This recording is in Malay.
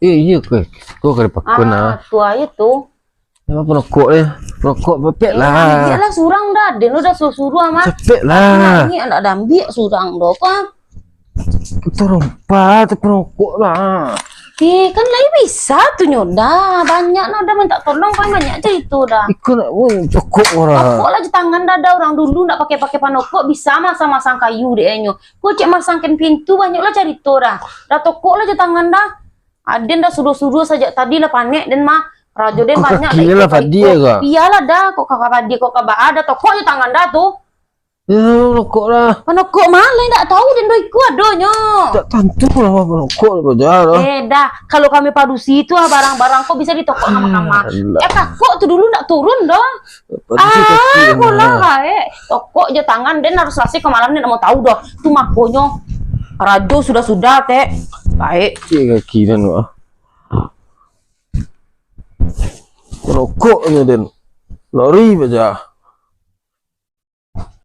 Iya kau kena pakun lah. Tua itu. Apa penokok ya? Penokok bepek lah. Ambil lah surang dah. Den udah suruh ama. Cepet lah. Ini anak dah ambil surang doh kan. Kita rompat penokok lah. Kan lagi bisa tuh nyoda. Banyak nah dah minta tolong kan banyak aja itu dah. Ikut nak cukup orang. Kok lah tangan dah orang dulu nak pakai panokok bisa masang kayu deh nyo. Kok cek masangkan pintu banyak lah cari tuh dah. Dah tokok lah tangan dah. Aden dah suruh saja tadi lah panik dan mah rajo den banyak. Kira lah Fadia kah? Iyalah dah kok kakak Fadia kok kabah ada tokok aja tangan dah tuh. Ya penokok lah. Panokok malah tak tahu den doi ku adonyo. Tak tentu lah penokok bajar lah. Dah kalau kami padusi itu barang-barang kok bisa ditokok sama-sama. Kakak tuh dulu nak turun dah. Bola tokok aja tangan den harus selesai ke malam den mau tahu dah. Tu makonyo rajo sudah teh. Baik. Cik kaki dan wah. Penokoknya den. Lori baca.